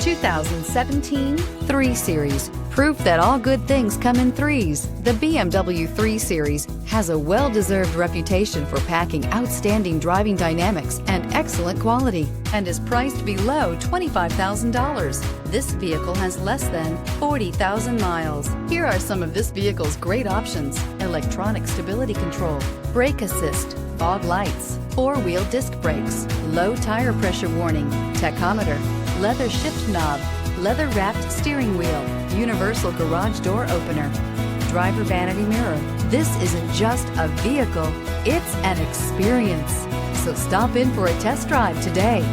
2017 3 Series. Proof that all good things come in threes. The BMW 3 Series has a well-deserved reputation for packing outstanding driving dynamics and excellent quality, and is priced below $25,000. This vehicle has less than 40,000 miles. Here are some of this vehicle's great options: electronic stability control, brake assist, fog lights, four-wheel disc brakes, low tire pressure warning, tachometer, leather shift knob, leather-wrapped steering wheel, universal garage door opener, driver vanity mirror. This isn't just a vehicle, it's an experience. So stop in for a test drive today.